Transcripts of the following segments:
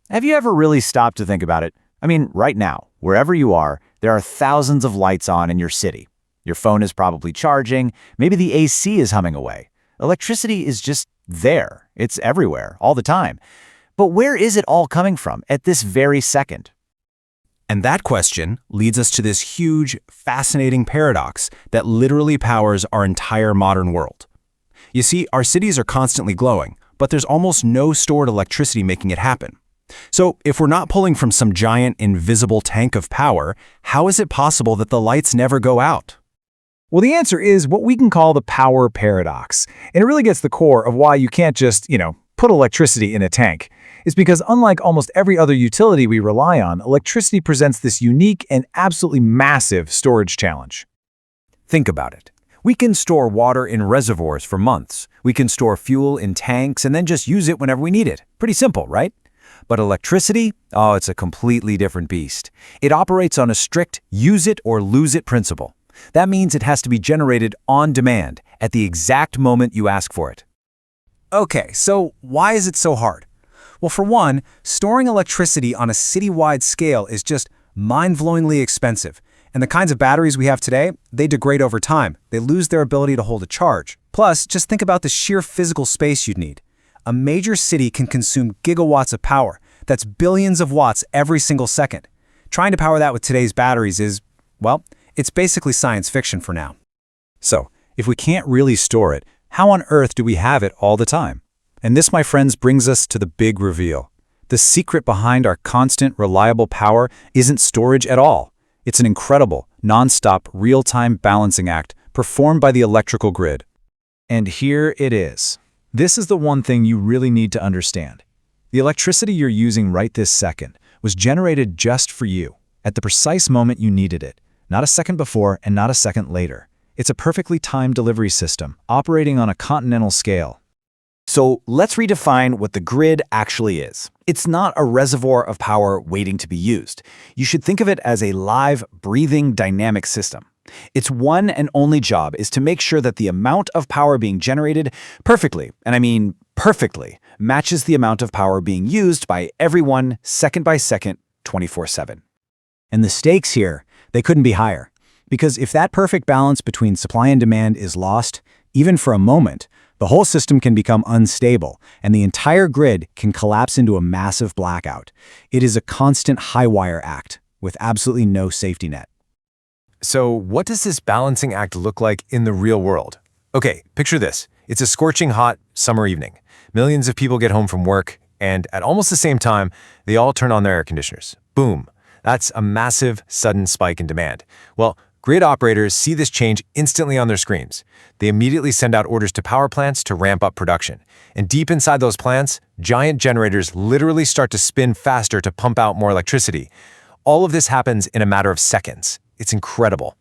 Have you ever really stopped to think about it? I mean, right now, wherever you are, there are thousands of lights on in your city. Your phone is probably charging, maybe the AC is humming away. Electricity is just there. It's everywhere, all the time. But where is it all coming from at this very second? And that question leads us to this huge, fascinating paradox that literally powers our entire modern world. You see, our cities are constantly glowing, but there's almost no stored electricity making it happen. So if we're not pulling from some giant, invisible tank of power, how is it possible that the lights never go out? Well, the answer is what we can call the power paradox. And it really gets the core of why you can't just, put electricity in a tank. It's because unlike almost every other utility we rely on, electricity presents this unique and absolutely massive storage challenge. Think about it. We can store water in reservoirs for months. We can store fuel in tanks and then just use it whenever we need it. Pretty simple, right? But electricity? Oh, it's a completely different beast. It operates on a strict use it or lose it principle. That means it has to be generated on demand, at the exact moment you ask for it. Okay, so why is it so hard? Well, for one, storing electricity on a citywide scale is just mind-blowingly expensive. And the kinds of batteries we have today, they degrade over time. They lose their ability to hold a charge. Plus, just think about the sheer physical space you'd need. A major city can consume gigawatts of power. That's billions of watts every single second. Trying to power that with today's batteries is, well, it's basically science fiction for now. So, if we can't really store it, how on earth do we have it all the time? And this, my friends, brings us to the big reveal. The secret behind our constant, reliable power isn't storage at all. It's an incredible, non-stop, real-time balancing act performed by the electrical grid. And here it is. This is the one thing you really need to understand. The electricity you're using right this second was generated just for you, at the precise moment you needed it, not a second before and not a second later. It's a perfectly timed delivery system, operating on a continental scale. So let's redefine what the grid actually is. It's not a reservoir of power waiting to be used. You should think of it as a live, breathing, dynamic system. Its one and only job is to make sure that the amount of power being generated perfectly, and I mean perfectly, matches the amount of power being used by everyone second by second, 24/7. And the stakes here, they couldn't be higher. Because if that perfect balance between supply and demand is lost, even for a moment, the whole system can become unstable, and the entire grid can collapse into a massive blackout. It is a constant high-wire act, with absolutely no safety net. So what does this balancing act look like in the real world? Okay, picture this. It's a scorching hot summer evening. Millions of people get home from work, and at almost the same time, they all turn on their air conditioners. Boom. That's a massive, sudden spike in demand. Well, grid operators see this change instantly on their screens. They immediately send out orders to power plants to ramp up production. And deep inside those plants, giant generators literally start to spin faster to pump out more electricity. All of this happens in a matter of seconds. It's incredible.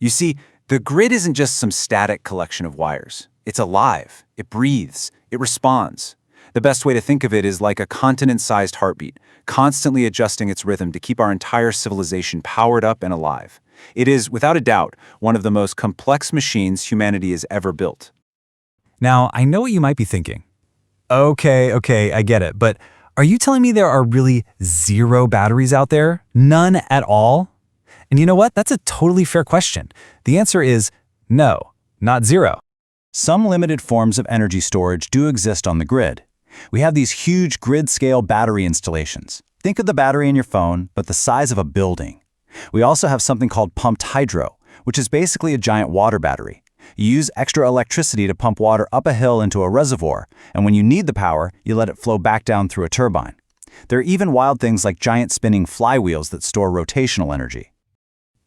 You see, the grid isn't just some static collection of wires. It's alive. It breathes. It responds. The best way to think of it is like a continent-sized heartbeat, constantly adjusting its rhythm to keep our entire civilization powered up and alive. It is, without a doubt, one of the most complex machines humanity has ever built. Now, I know what you might be thinking. Okay, I get it, but are you telling me there are really zero batteries out there? None at all? And you know what? That's a totally fair question. The answer is no, not zero. Some limited forms of energy storage do exist on the grid. We have these huge grid-scale battery installations. Think of the battery in your phone, but the size of a building. We also have something called pumped hydro, which is basically a giant water battery. You use extra electricity to pump water up a hill into a reservoir, and when you need the power, you let it flow back down through a turbine. There are even wild things like giant spinning flywheels that store rotational energy.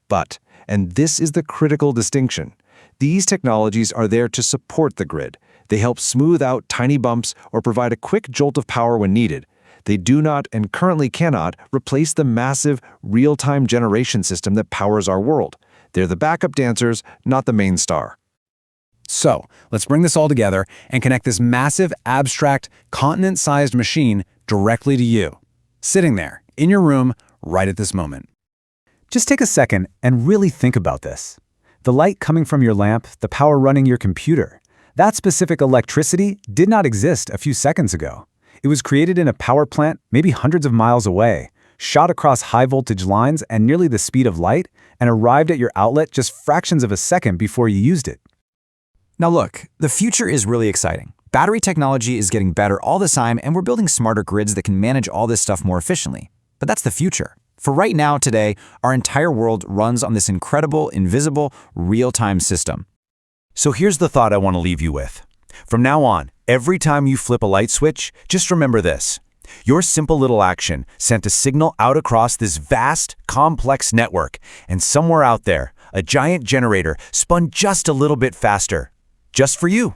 But, and this is the critical distinction, these technologies are there to support the grid. They help smooth out tiny bumps or provide a quick jolt of power when needed. They do not and currently cannot replace the massive, real-time generation system that powers our world. They're the backup dancers, not the main star. So, let's bring this all together and connect this massive, abstract, continent-sized machine directly to you, sitting there, in your room, right at this moment. Just take a second and really think about this. The light coming from your lamp, the power running your computer, that specific electricity did not exist a few seconds ago. It was created in a power plant, maybe hundreds of miles away, shot across high-voltage lines at nearly the speed of light, and arrived at your outlet just fractions of a second before you used it. Now look, the future is really exciting. Battery technology is getting better all the time, and we're building smarter grids that can manage all this stuff more efficiently. But that's the future. For right now, today, our entire world runs on this incredible, invisible, real-time system. So here's the thought I want to leave you with. From now on, every time you flip a light switch, just remember this. Your simple little action sent a signal out across this vast, complex network, and somewhere out there, a giant generator spun just a little bit faster. Just for you.